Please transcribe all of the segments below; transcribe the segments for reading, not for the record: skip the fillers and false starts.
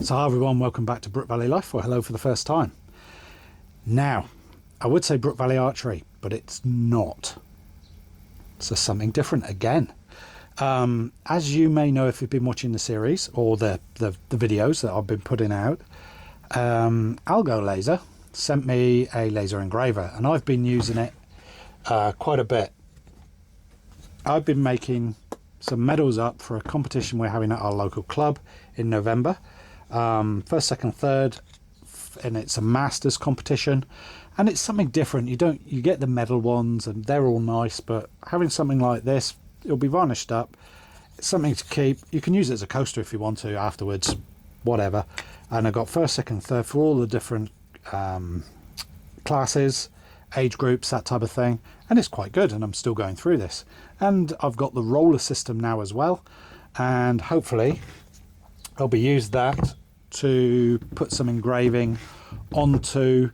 So hi everyone, welcome back to Brook Valley Life, or hello for the first time. Now, I would say Brook Valley Archery, but it's not. So something different again. As you may know if you've been watching the series or the videos that I've been putting out, Elegoo Laser sent me a laser engraver and I've been using it quite a bit. I've been making some medals up for a competition we're having at our local club in November. First, second, third, and it's a masters competition, and it's something different. You get the medal ones and they're all nice, but having something like this, it'll be varnished up. It's something to keep. You can use it as a coaster if you want to afterwards, whatever. And I got first, second, third for all the different classes, age groups, that type of thing, and it's quite good. And I'm still going through this, and I've got the roller system now as well, and hopefully I'll be used that to put some engraving onto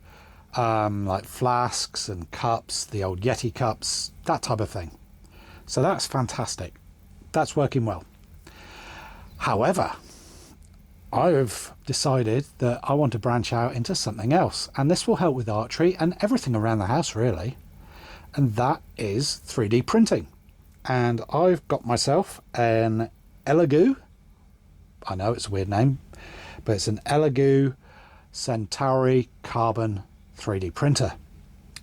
like flasks and cups, the old Yeti cups, that type of thing. So that's fantastic. That's working well. However, I've decided that I want to branch out into something else, and this will help with archery and everything around the house really, and that is 3D printing. And I've got myself an Elegoo, I know it's a weird name, but it's an Elegoo Centauri Carbon 3D printer.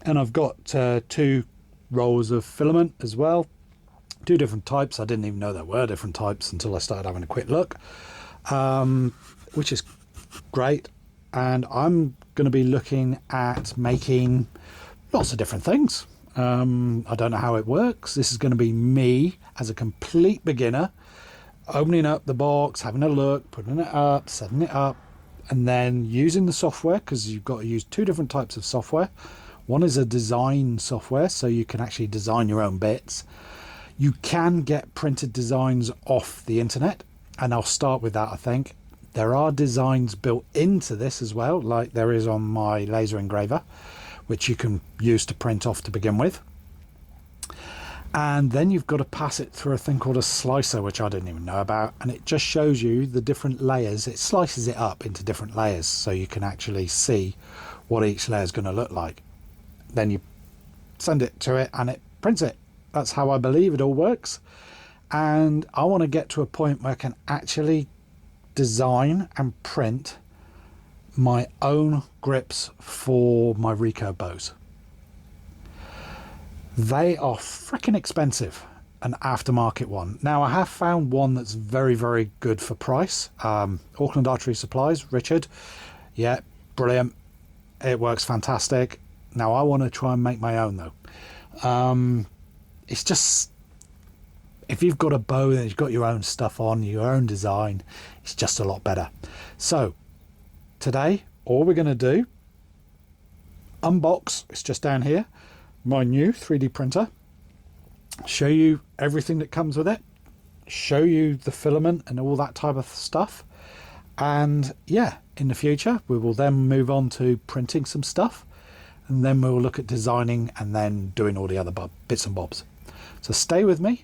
And I've got 2 rolls of filament as well, 2 different types. I didn't even know there were different types until I started having a quick look, which is great. And I'm going to be looking at making lots of different things. I don't know how it works. This is going to be me as a complete beginner, opening up the box, having a look, putting it up, setting it up, and then using the software, because you've got to use 2 different types of software. One is a design software, so you can actually design your own bits. You can get printed designs off the internet, and I'll start with that. I think there are designs built into this as well, like there is on my laser engraver, which you can use to print off to begin with. And then you've got to pass it through a thing called a slicer, which I didn't even know about, and it just shows you the different layers. It slices it up into different layers so you can actually see what each layer is going to look like. Then you send it to it and it prints it. That's how I believe it all works. And I want to get to a point where I can actually design and print my own grips for my recurve bows. They are freaking expensive, an aftermarket one. Now I have found one that's very, very good for price. Auckland Archery Supplies, Richard. Yeah, brilliant. It works fantastic. Now I want to try and make my own though. It's just, if you've got a bow and you've got your own stuff on, your own design, it's just a lot better. So today, all we're going to do, unbox, it's just down here, my new 3D printer, show you everything that comes with it, show you the filament and all that type of stuff. And yeah, in the future, we will then move on to printing some stuff, and then we'll look at designing and then doing all the other bits and bobs. So stay with me.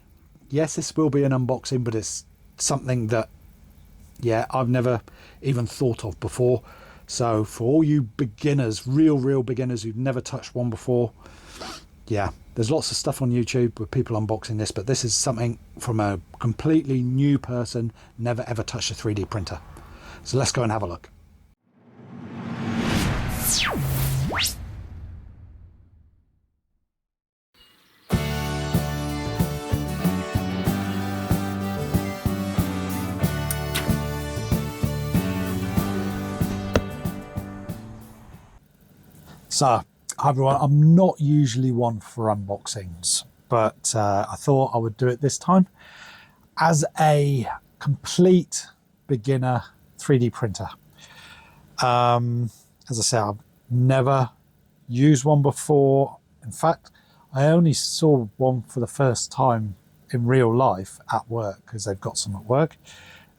Yes, this will be an unboxing, but it's something that, yeah, I've never even thought of before. So for all you beginners, real beginners who've never touched one before, yeah, there's lots of stuff on YouTube with people unboxing this, but this is something from a completely new person, never ever touched a 3D printer. So let's go and have a look. So, hi everyone, I'm not usually one for unboxings, but I thought I would do it this time as a complete beginner 3D printer. As I say, I've never used one before. In fact, I only saw one for the first time in real life at work, because they've got some at work,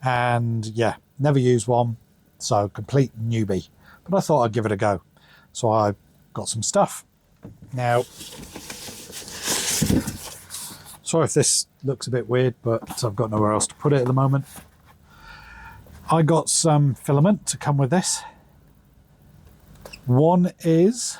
and yeah, never used one, so complete newbie, but I thought I'd give it a go. So I got some stuff. Now, sorry if this looks a bit weird, but I've got nowhere else to put it at the moment. I got some filament to come with this. One is,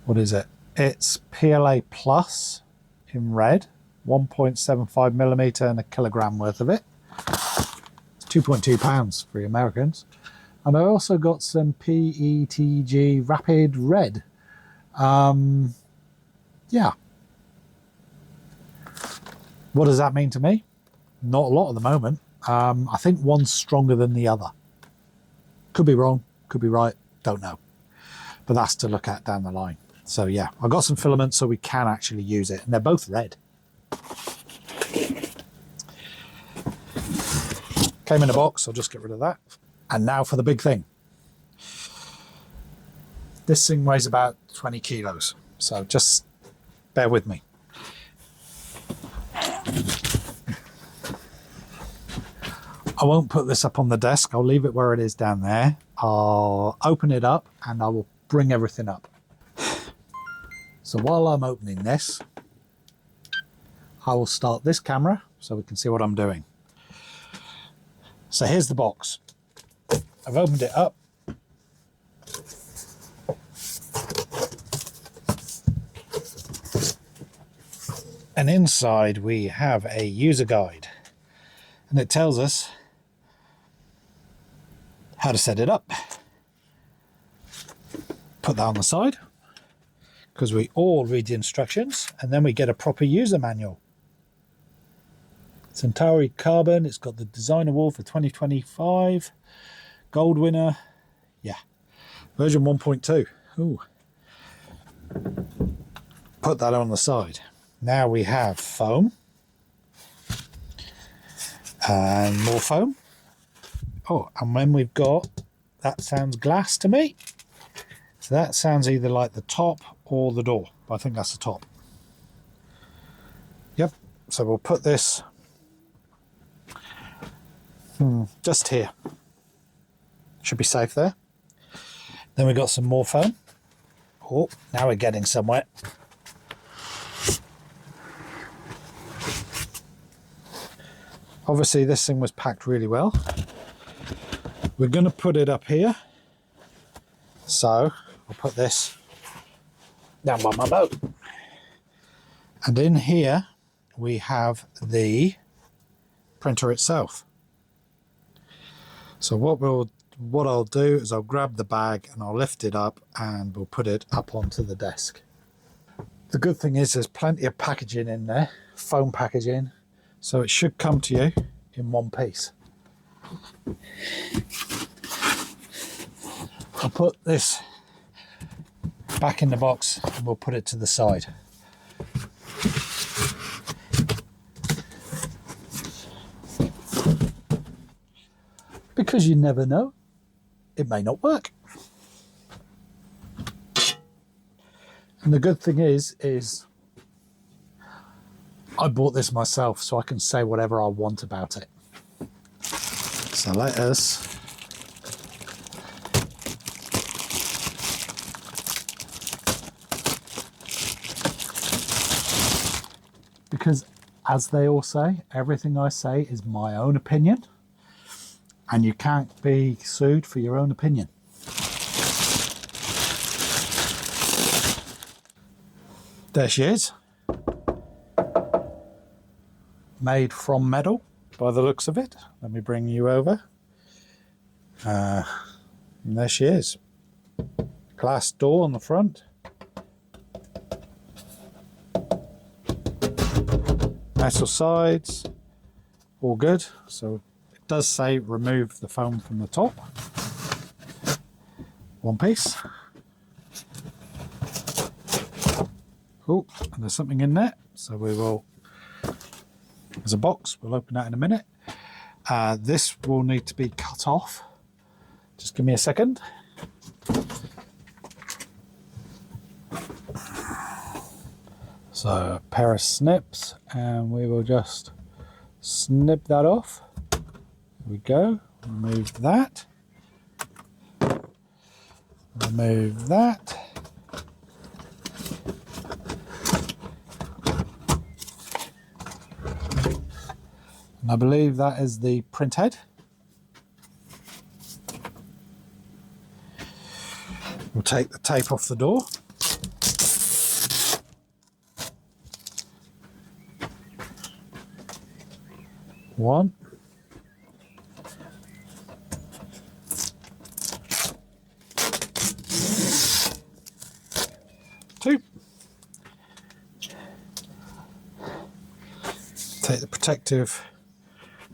what is it? It's PLA Plus in red, 1.75 millimeter and a kilogram worth of it. It's 2.2 pounds for the Americans. And I also got some PETG Rapid Red. Yeah. What does that mean to me? Not a lot at the moment. I think one's stronger than the other. Could be wrong, could be right, don't know. But that's to look at down the line. So yeah, I got some filament so we can actually use it. And they're both red. Came in a box, I'll just get rid of that. And now for the big thing. This thing weighs about 20 kilos. So just bear with me. I won't put this up on the desk. I'll leave it where it is down there. I'll open it up and I will bring everything up. So while I'm opening this, I will start this camera so we can see what I'm doing. So here's the box. I've opened it up. And inside we have a user guide. And it tells us how to set it up. Put that on the side, because we all read the instructions, and then we get a proper user manual. Centauri Carbon, it's got the Design Award for 2025, gold winner, yeah, version 1.2. Ooh. Put that on the side. Now we have foam, and more foam. Oh, and when we've got, that sounds glass to me. So that sounds either like the top or the door, but I think that's the top. Yep, so we'll put this just here. Should be safe there. Then we've got some more foam. Oh, now we're getting somewhere. Obviously this thing was packed really well. We're going to put it up here. So I'll put this down by my boat. And in here we have the printer itself. So what I'll do is I'll grab the bag and I'll lift it up and we'll put it up onto the desk. The good thing is there's plenty of packaging in there, foam packaging, so it should come to you in one piece. I'll put this back in the box and we'll put it to the side. Because you never know, it may not work. And the good thing is I bought this myself, so I can say whatever I want about it. So let us because as they all say, everything I say is my own opinion, and you can't be sued for your own opinion. There she is. Made from metal by the looks of it. Let me bring you over. And there she is. Glass door on the front. Metal sides. All good. So it does say remove the foam from the top. One piece. Oh, and there's something in there. So we will, there's a box, we'll open that in a minute. This will need to be cut off. Just give me a second. So a pair of snips, and we will just snip that off. There we go. Remove that. Remove that. And I believe that is the print head. We'll take the tape off the door. One. Two. Take the protective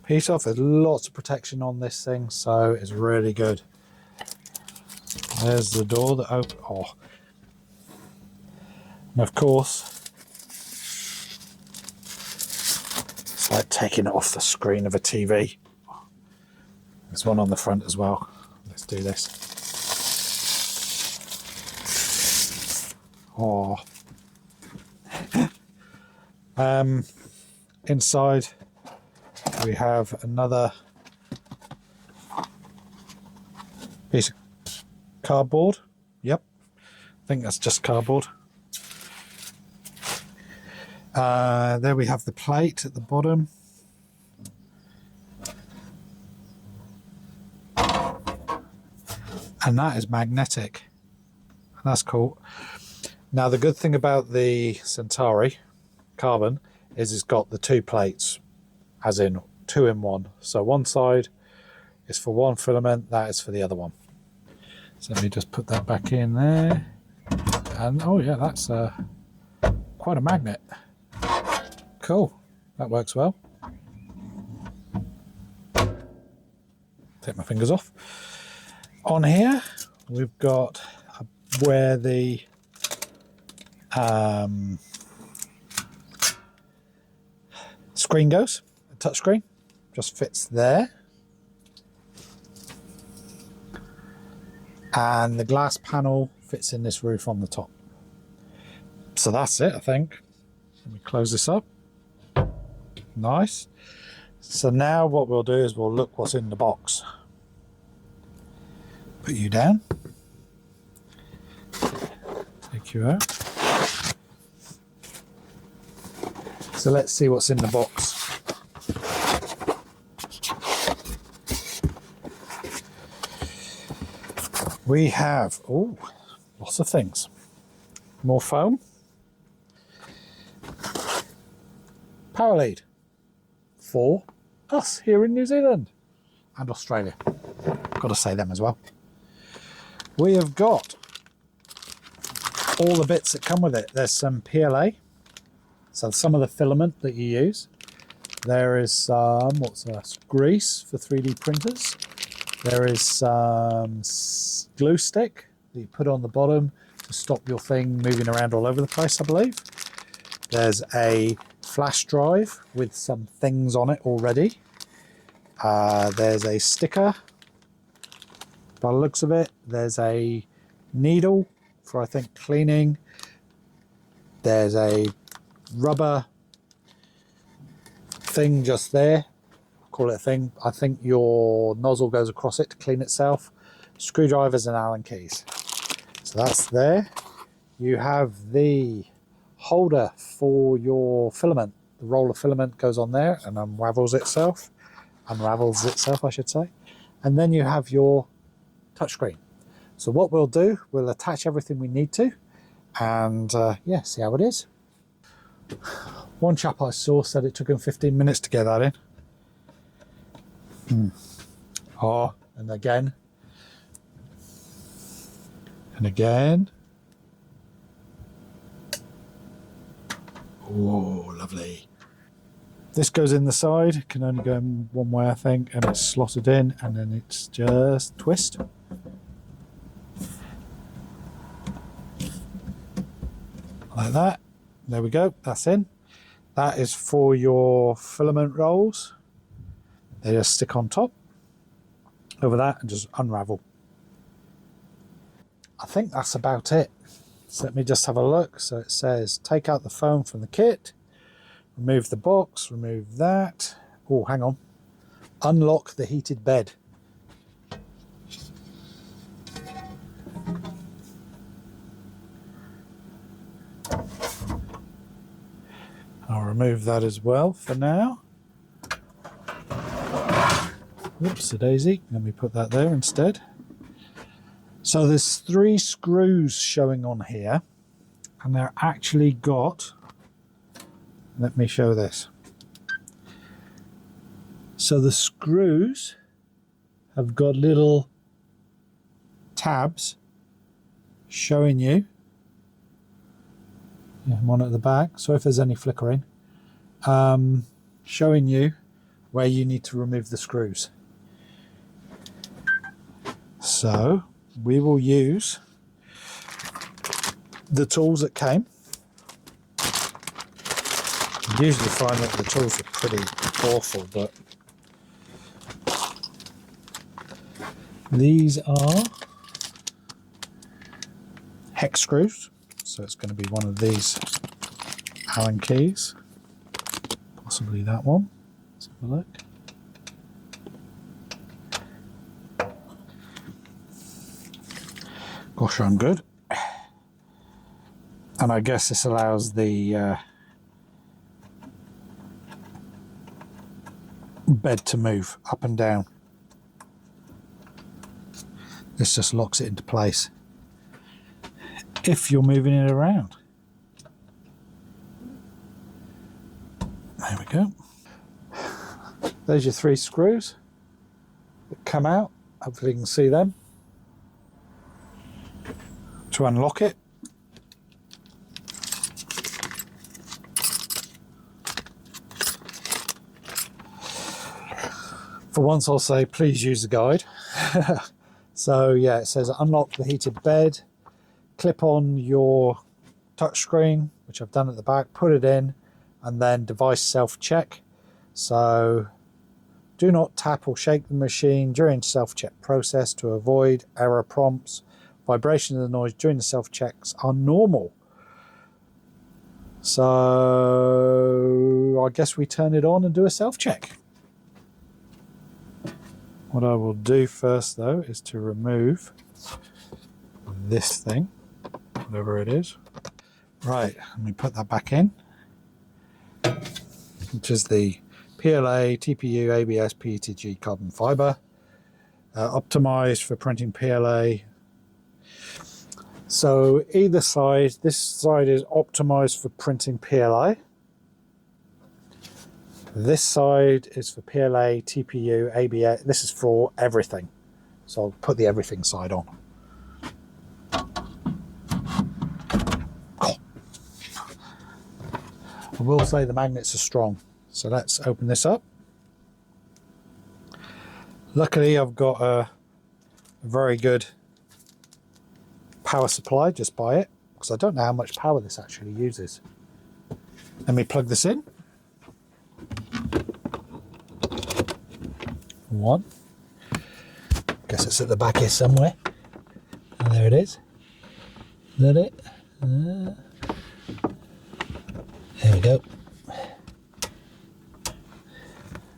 piece off. There's lots of protection on this thing, so it's really good. There's the door that opens. Oh. And of course, it's like taking it off the screen of a TV. There's one on the front as well. Let's do this. Oh. Inside we have another piece of cardboard. Yep, I think that's just cardboard. There we have the plate at the bottom. And that is magnetic. That's cool. Now the good thing about the Centauri Carbon is it's got the two plates, as in 2 in 1. So one side is for one filament, that is for the other one. So let me just put that back in there. And oh yeah, that's quite a magnet. Cool, that works well. Take my fingers off. On here we've got where the screen goes, a touch screen, just fits there. And the glass panel fits in this roof on the top. So that's it, I think. Let me close this up. Nice. So now what we'll do is we'll look what's in the box. Put you down. Take you out. So let's see what's in the box. We have, oh, lots of things. More foam. Power lead for us here in New Zealand and Australia. Got to say them as well. We have got all the bits that come with it. There's some PLA, so some of the filament that you use. There is some, what's this, grease for 3D printers. There is some glue stick that you put on the bottom to stop your thing moving around all over the place, I believe. There's a flash drive with some things on it already. There's a sticker by the looks of it. There's a needle for, I think, cleaning. There's a rubber thing just there. Call it a thing. I think your nozzle goes across it to clean itself. Screwdrivers and Allen keys. So that's there. You have the holder for your filament. The roller filament goes on there and unravels itself, I should say. And then you have your touchscreen. So what we'll do, we'll attach everything we need to, and yeah, see how it is. One chap I saw said it took him 15 minutes to get that in. Oh, and again. And again. Oh, lovely. This goes in the side. It can only go in one way, I think, and it's slotted in, and then it's just twist. Like that. There we go. That's in. That is for your filament rolls. They just stick on top over that and just unravel. I think that's about it. So let me just have a look. So it says take out the foam from the kit, remove the box, remove that. Oh, hang on. Unlock the heated bed. I'll remove that as well for now. Whoops, a daisy. Let me put that there instead. So there's 3 screws showing on here, and they're actually got, let me show this. So the screws have got little tabs showing you, one at the back, so if there's any flickering, showing you where you need to remove the screws. So we will use the tools that came. I usually find that the tools are pretty awful, but these are hex screws, so it's going to be one of these Allen keys, possibly that one. Let's have a look. Gosh, I'm good. And I guess this allows the bed to move up and down. This just locks it into place if you're moving it around. There we go. There's your 3 screws that come out. Hopefully you can see them. To unlock it, for once I'll say please use the guide. So yeah, it says unlock the heated bed, clip on your touchscreen, which I've done at the back, put it in, and then device self-check. So do not tap or shake the machine during self-check process to avoid error prompts. Vibration of the noise during the self-checks are normal. So I guess we turn it on and do a self-check. What I will do first though is to remove this thing, whatever it is. Right, let me put that back in, which is the PLA, TPU, ABS, PETG carbon fiber, optimized for printing PLA. So either side, this side is optimized for printing PLA. This side is for PLA, TPU, ABS. This is for everything. So I'll put the everything side on. I will say the magnets are strong. So let's open this up. Luckily I've got a very good power supply just by it, because I don't know how much power this actually uses. Let me plug this in. One. Guess it's at the back here somewhere. And there it is. Is that it? There we go.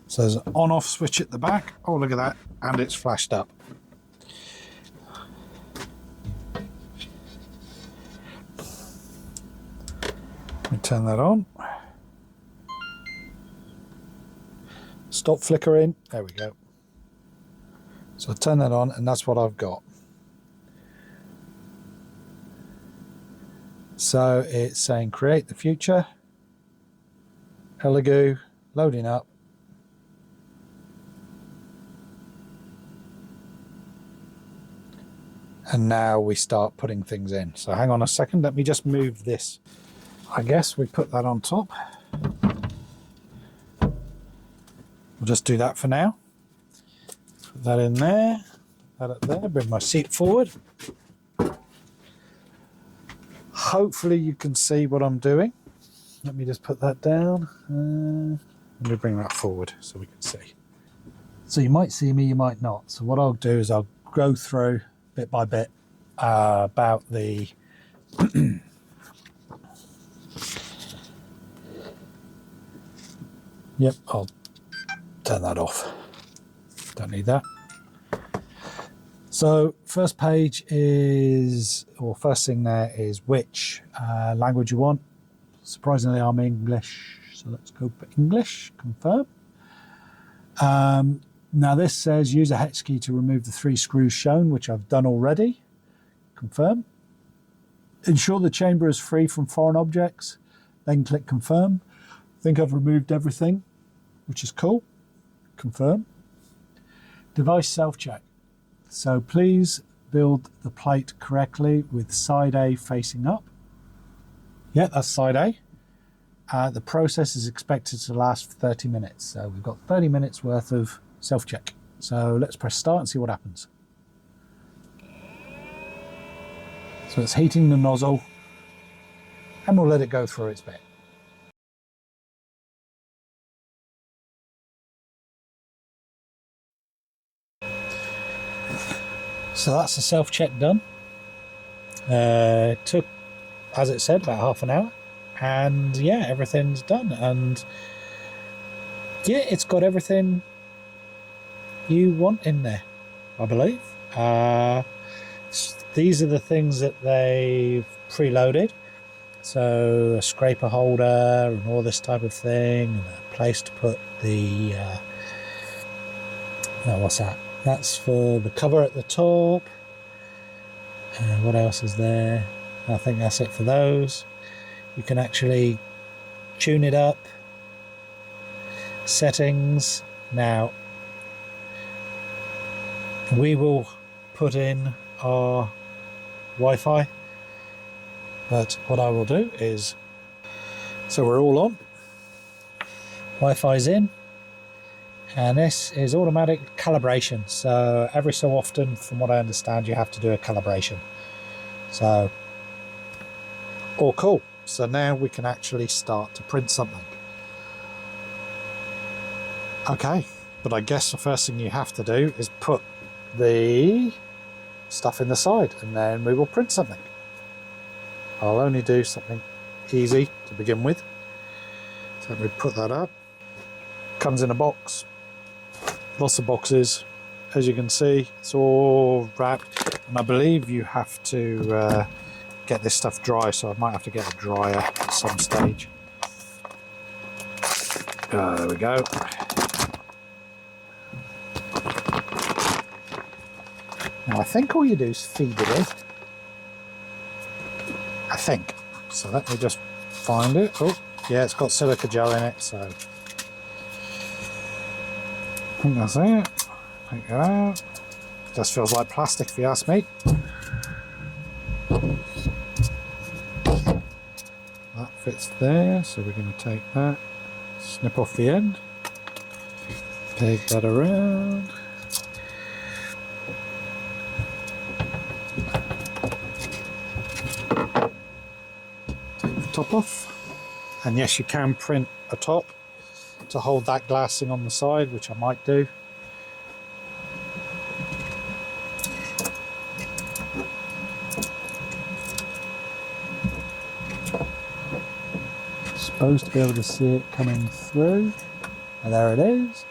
So there's an on-off switch at the back. Oh, look at that. And it's flashed up. Let me turn that on. Stop flickering. There we go. So I'll turn that on, and that's what I've got. So it's saying create the future. Elegoo, loading up. And now we start putting things in. So hang on a second, let me just move this. I guess we put that on top. We'll just do that for now. Put that in there, that up there, bring my seat forward. Hopefully you can see what I'm doing. Let me just put that down. Let me bring that forward so we can see. So you might see me, you might not. So what I'll do is I'll go through bit by bit about the Yep, I'll turn that off. Don't need that. So first page is, or first thing there is which language you want. Surprisingly, I'm English, so let's go for English, confirm. Now this says use a hex key to remove the 3 screws shown, which I've done already. confirm. Ensure the chamber is free from foreign objects, then click confirm. I think I've removed everything, which is cool. Confirm. Device self-check. So please build the plate correctly with side A facing up. Yeah, that's side A. The process is expected to last for 30 minutes. So we've got 30 minutes worth of self-check. So let's press start and see what happens. So it's heating the nozzle and we'll let it go through its bit. So that's the self-check done. It took, as it said, about half an hour. And yeah, everything's done. And yeah, it's got everything you want in there, I believe. These are the things that they've preloaded. So a scraper holder and all this type of thing, and a place to put the, no, what's that? That's for the cover at the top. What else is there? I think that's it for those. You can actually tune it up. Settings. Now, we will put in our Wi-Fi, but what I will do is, so we're all on. Wi-Fi's in. And this is automatic calibration. So every so often, from what I understand, you have to do a calibration. So, all cool. So now we can actually start to print something. Okay, but I guess the first thing you have to do is put the stuff in the side and then we will print something. I'll only do something easy to begin with. So let me put that up. Comes in a box. Lots of boxes, as you can see. It's all wrapped, and I believe you have to get this stuff dry, so I might have to get a dryer at some stage. There we go. Now I think all you do is feed it in. I think. So let me just find it. Oh, yeah, it's got silica gel in it, so I think that's it. Take it out. Just feels like plastic if you ask me. That fits there, so we're going to take that, snip off the end, take that around. Take the top off. And yes, you can print a top to hold that glassing on the side, which I might do. Supposed to be able to see it coming through, and there it is.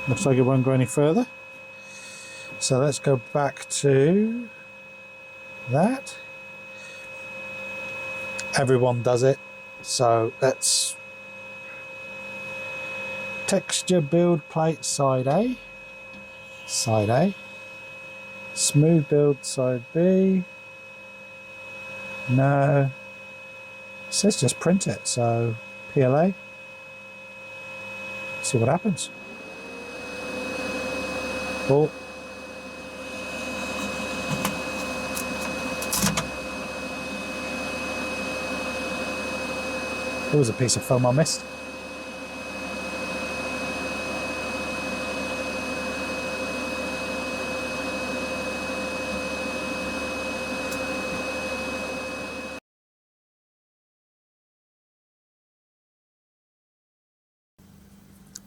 Looks like it won't go any further. So let's go back to that. Everyone does it. So let's texture build plate side A, side A, smooth build side B. No, it says just print it, so PLA. See what happens. Oh. There was a piece of foam I missed.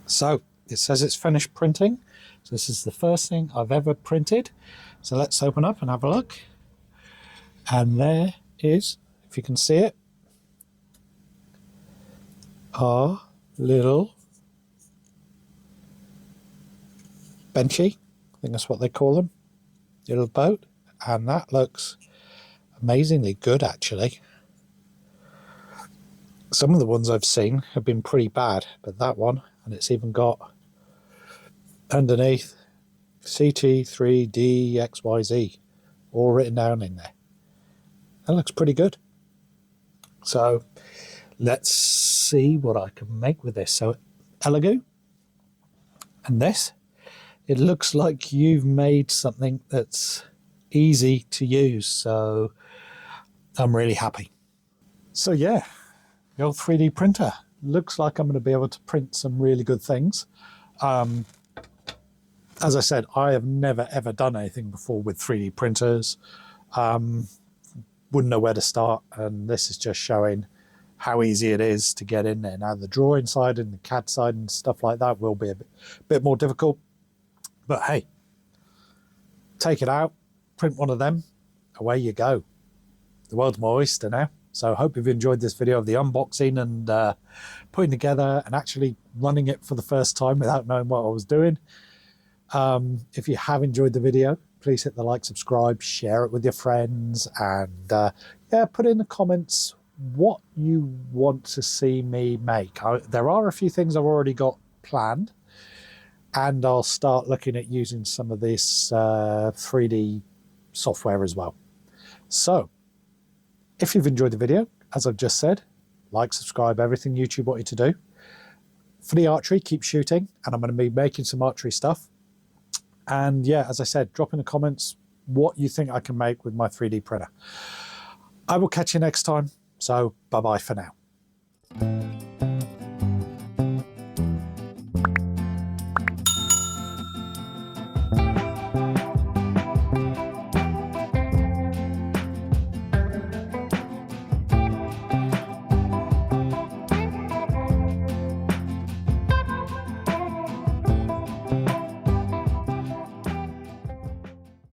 So it says it's finished printing. So this is the first thing I've ever printed. So let's open up and have a look. And there is, if you can see it, our little benchy. I think that's what they call them. Little boat. And that looks amazingly good, actually. Some of the ones I've seen have been pretty bad, but that one, and it's even got underneath CT3DXYZ, all written down in there. That looks pretty good. So let's see what I can make with this. So Elegoo and this, it looks like you've made something that's easy to use. So I'm really happy. So yeah, the old 3D printer. Looks like I'm going to be able to print some really good things. As I said, I have never ever done anything before with 3D printers. Wouldn't know where to start, and this is just showing how easy it is to get in there. Now the drawing side and the CAD side and stuff like that will be a bit more difficult, but hey, take it out, print one of them, away you go. The world's my oyster now. So I hope you've enjoyed this video of the unboxing and putting together and actually running it for the first time without knowing what I was doing. If you have enjoyed the video, please hit the like, subscribe, share it with your friends, and yeah, put in the comments what you want to see me make. There are a few things I've already got planned, and I'll start looking at using some of this 3D software as well. So if you've enjoyed the video, as I've just said, like, subscribe, everything YouTube want you to do. For the archery, keep shooting, and I'm going to be making some archery stuff. And yeah, as I said, drop in the comments what you think I can make with my 3D printer. I will catch you next time. So bye-bye for now.